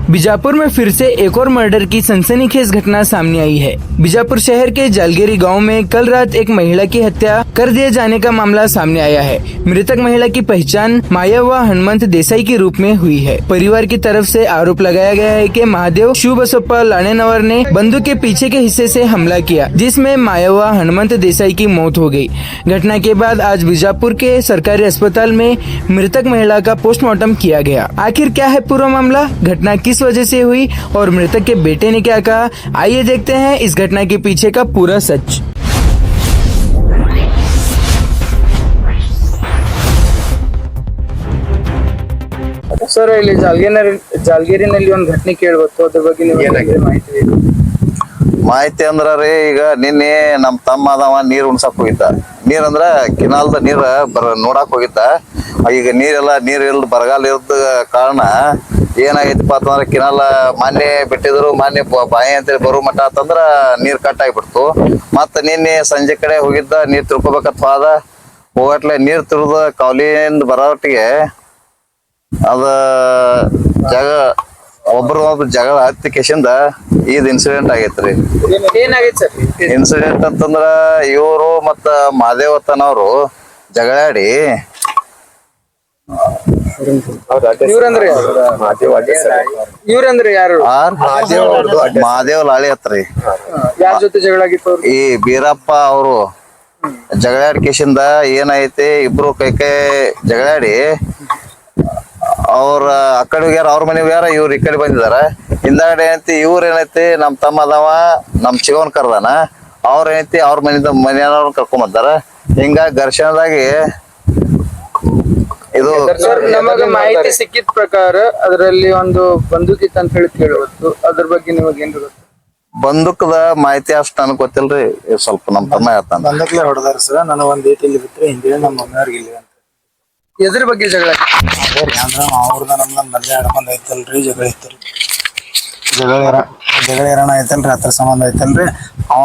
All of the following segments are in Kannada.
बीजापुर में फिर से एक और मर्डर की सनसनीखेज घटना सामने आई है। बीजापुर शहर के जालगेरी गांव में कल रात एक महिला की हत्या कर दिए जाने का मामला सामने आया है। मृतक महिला की पहचान मायावा हनुमंत देसाई के रूप में हुई है। परिवार की तरफ से आरोप लगाया गया है कि महादेव शिवबसप्पा लानेनवर ने बंदूक के पीछे के हिस्से से हमला किया, जिसमें मायावा हनुमंत देसाई की मौत हो गई। घटना के बाद आज बीजापुर के सरकारी अस्पताल में मृतक महिला का पोस्टमार्टम किया गया। आखिर क्या है पूरा मामला, घटना किस वजह से हुई और मृतक के बेटे ने क्या कहा, आइए देखते हैं इस घटना के पीछे का पूरा सच। ಸರ್, ಇಲ್ಲಿ ಜಾಲ್ಗೇರಿನಲ್ಲಿ ಒಂದು ಘಟನೆ ಕೇಳಬಹುದು, ಅದ್ರ ಬಗ್ಗೆ ನಿಮಗೆ ಮಾಹಿತಿ ಅಂದ್ರ ರೀ, ಈಗ ನಿನ್ನೆ ನಮ್ ತಮ್ಮ ಅದಾವ ನೀರ್ ಉಣ್ಸಕ್ ಹೋಗಿದ್ದ. ನೀರ್ ಅಂದ್ರ ಕಿನಾಲ್ದ ನೀರ್ ನೋಡಾಕ್ ಹೋಗಿದ್ದ. ಈಗ ನೀರ್ ಇಲ್ದ ಬರಗಾಲ ಇರ್ದ ಕಾರಣ ಏನಾಗೈತಿಪ್ಪ ಅಂತಂದ್ರ ಕಿನಾಲ್ ಮೊನ್ನೆ ಬಿಟ್ಟಿದ್ರು, ಮೊನ್ನೆ ಬಾಯಿ ಅಂತೇಳಿ ಬರೋ ಮಟ್ಟ ಅಂತಂದ್ರ ನೀರ್ ಕಟ್ ಆಗಿಬಿಡ್ತು. ಮತ್ತ ನಿನ್ನೆ ಸಂಜೆ ಕಡೆ ಹೋಗಿದ್ದ, ನೀರ್ ತಿರ್ಕೋಬೇಕತ್ ಹೋದ. ಹೋಗಟ್ಲೆ ನೀರ್ ತಿರ್ದ ಕೌಲಿಯಿಂದ ಬರೋಟ್ಟಿಗೆ ಅದ ಜಾಗ ಒಬ್ರು ಜಗಳ ಹತ್ತಿ ಕೇಸಿಂದ ಇದ್ ಇನ್ಸಿಡೆಂಟ್ ಆಗೈತ್ರಿ. ಇನ್ಸಿಡೆಂಟ್ ಅಂತಂದ್ರ ಇವ್ರು ಮತ್ತ ಮಾದೇವತನವ್ರು ಜಗಳಾಡಿ ಮಾದೇವ್ ಲಾಳಿ ಹತ್ರಿ ಯಾರ ಜೊತೆ ಜಗಳ ಆಗಿತ್ತು? ಈ ಬೀರಪ್ಪ ಅವರು ಜಗಳಾಡಿ ಕೇಸಿಂದ ಏನೈತಿ, ಇಬ್ರು ಕೈ ಜಗಳಾಡಿ ಅವ್ರ ಆ ಕಡೆ ಹೋಗ್ಯಾರ, ಅವ್ರ ಮನೆ ಹೋಗ್ಯಾರ, ಇವ್ರು ಈ ಕಡೆ ಬಂದಿದಾರ. ಹಿಂದಾಗಡೆ ಏನೈತಿ, ಇವ್ರ ಏನೈತಿ ನಮ್ ತಮ್ಮ ಅದಾವ ನಮ್ ಚಿಗವನ್ ಕರ್ದಾನ, ಅವ್ರ ಏನೈತಿ ಅವ್ರ ಮನೆಯವ್ರ ಕರ್ಕೊಂಡ್ ಬಂದಾರ. ಹಿಂಗ ಘರ್ಷಣೆದಾಗಿ ಇದು ನಮಗ ಮಾಹಿತಿ ಸಿಕ್ಕಿದ ಪ್ರಕಾರ ಅದರಲ್ಲಿ ಒಂದು ಬಂದೂಕ್ ಇತ್ತು ಅಂತ ಹೇಳಿ ಕೇಳಬಹುದು. ಅದ್ರ ಬಗ್ಗೆ ನಿಮಗೆ ಏನ್ ಗೊತ್ತು? ಬಂದೂಕದ ಮಾಹಿತಿ ಅಷ್ಟು ನನಗ್ ಗೊತ್ತಿಲ್ರಿ, ಸ್ವಲ್ಪ ನಮ್ ತಮ್ಮ ಹೇಳ್ತಾನ. ಬಂದಕ್ಲೆ ಹೊಡೆದಾರ ಸರ್, ನನಗೆ ಒಂದ್ ಏಟಿಲಿ ಬಿಟ್ರೆ ಹಿಂದೆ ನಮ್ಮ ಮನೆಯವ್ರಿಗೆ ಇಲ್ಲಿ ಅಂತ. ಎದ್ರ ಬಗ್ಗೆ ಜಗಳ? ಅಂದ್ರೆ ಅವ್ರದ ನಮ್ದ ಮದ್ವೆ ಆಡ್ಕೊಂಡ್ ಐತಲ್ರಿ, ಜಗಳ ಐತಲ್ರಿ, ಜಗಳ ಇರೋಣ ಐತಲ್ರಿ, ಹತ್ರ ಸಂಬಂಧ ಐತಲ್ರಿ. ಅವ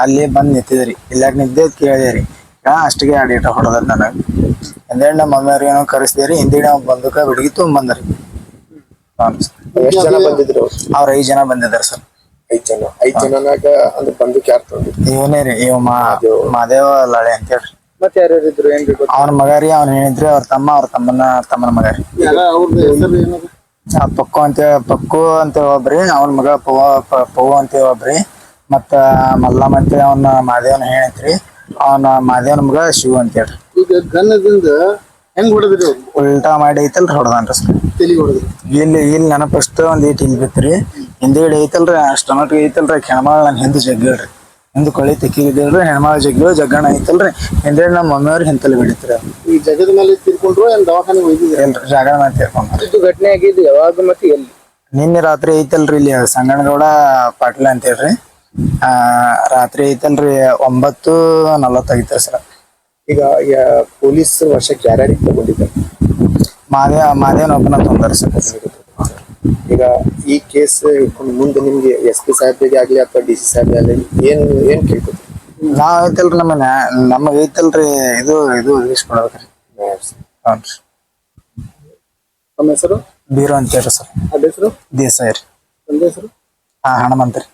ಅಲ್ಲಿ ಬಂದ್ ನಿಂತಿದ್ರಿ, ಇಲ್ಲಾಗ ನಿದ್ದೆ ಕೇಳಿದ್ರಿ, ಅಷ್ಟಿಗೆ ಅಡಿಟ ಹೊಡೆದ ನನಗೆ. ಹಿಂದೇಳಿ ನಮ್ಮ ಮಮ್ಮಿಯವ್ರಿಗೆ ಏನೋ ಕರೆಸ್ದೇರಿ, ಹಿಂದೇಳಿ ಅವ್ನು ಬಂದೂಕ ಬಿಡ್ಗಿ ತೊಗೊಂಬಂದ್ರಿ. ಎಷ್ಟು ಜನ ಬಂದಿದ್ರು? ಅವ್ರ 5 ಜನ ಬಂದಿದಾರ ಸರ್. 5 ಜನನಾಗ ಅಂದ್ರೆ ಬಂದೂಕ್ ಯಾರು ತೊಗೊಂಡಿದ್ರು? ಇವನೇ ರೀ, ಇವ್ ಮಾದೇವ ಲಾಳೆ ಅಂತ ಹೇಳ್ರಿ. ಮತ್ತೆ ಯಾರ್ಯಾರು ಇದ್ರು? ಏನ್ ಅವನ ಮಗ ರೀ, ಅವ್ನ ಹೇಳಿದ್ರಿ, ಅವ್ರ ತಮ್ಮನ ಮಗ ರೀ. ಪಕ್ಕು ಅಂತ ಒಬ್ರಿ, ಅವನ ಮಗ ಪವ್ವ ಅಂತ ಒಬ್ರಿ, ಮತ್ತ ಮಲ್ಲಮ್ಮ ಅಂತ ಅವನ ಮಾದೇವನ ಹೇಳಿದ್ರಿ, ಅವನ ಮಾದೇವನ ಮಗ ಶಿವ ಅಂತ ಹೇಳ್ರಿ. ಈಗ ಗನ್ನದಿಂದ ಹೆಂಗ್ ಹೊಡೆದ್ರಿ? ಉಲ್ಟಾ ಮಾಡಿ ಐತಲ್ರಿ ಹೊಡೆದಾನ್ರಿ ಸರ್. ಇಲ್ಲಿ ನನ್ನ ಫಸ್ಟ್ ಒಂದ್ ಏಟ್ ಇಲ್ಲಿ ಬಿತ್ರಿ, ಹಿಂದೇಡಿ ಐತಲ್ರಿ, ಅಷ್ಟಮಟ್ಟಿಗೆ ಐತಲ್ರಿ, ಹೆಣ್ಮಾಳ ನನ್ ಹಿಂದ್ ಜಗ್ಗಳ್ರಿ, ಹಿಂದ್ ಕೊಳಿ ತೆಕ್ಕಿದ್ರಿ, ಹೆಣ್ಮಾಳ ಜಗ್ಗಣ ಐತಲ್ರಿ, ಹಿಂದೇಳಿ ನಮ್ಮ ಮಮ್ಮಿಯವ್ರಿಗೆ ಹಿಂತಲ್ಲಿ ಬಿಡಿತ್ರಿ. ಈ ಜಗದ ಮೇಲೆ ತಿರ್ಕೊಂಡ್ರು ಏನ್ ದವಾಖಾನೆ ಹೋಗಿದ್ರಿ? ಇಲ್ರಿ, ಜಾಗ ಮೇಲೆ ತಿರ್ಕೊಂಡ್ರಿ. ಇದು ಘಟನೆ ಆಗಿದ್ದು ಯಾವಾಗ ಮತ್ತೆ ಎಲ್ಲಿ? ನಿನ್ನೆ ರಾತ್ರಿ ಐತಲ್ರಿ, ಇಲ್ಲಿ ಸಂಗನಗೌಡ ಪಾಟೀಲ್ ಅಂತ ಹೇಳ್ರಿ. ರಾತ್ರಿ ಐತಲ್ರಿ 9:40 ಆಗಿತ್ತು ಸರ್. ಈಗ ಪೊಲೀಸ್ ವರ್ಷಕ್ಕೆ ಯಾರ್ಯಾರಿಗೆ ತಗೊಂಡಿದ್ದಾರೆ? ಮಾದೇವನ ಒಬ್ಬನ ತೊಂದರೆ ಸರ್. ಈಗ ಈ ಕೇಸ್ ಮುಂದೆ ನಿಮ್ಗೆ SP ಸಾಹೇಬ್ರಿಗೆ ಆಗ್ಲಿ ಅಥವಾ DC ಸಾಹೇಬ್ ಆಗ್ಲಿ ಏನ್ ಕೇಳ್ಕೊತೀರಿ? ನಾವ್ ಐತಲ್ರಿ, ನಮಗ್ ಐತಲ್ರಿ ಇದು ಇಸ್ಕೊಡ್ಬೇಕ್ರಿ. ಹ್ಞೂ. ನಮ್ಮ ಹೆಸರು ಬೀರು ಅಂತ ಹೇಳ್ರಿ ಸರ್. ಅದ ಹೆಸರು ದೇಸಾಯಿ ರೀ. ತಂದೆ ಹೆಸರು ಹನುಮಂತ ರೀ.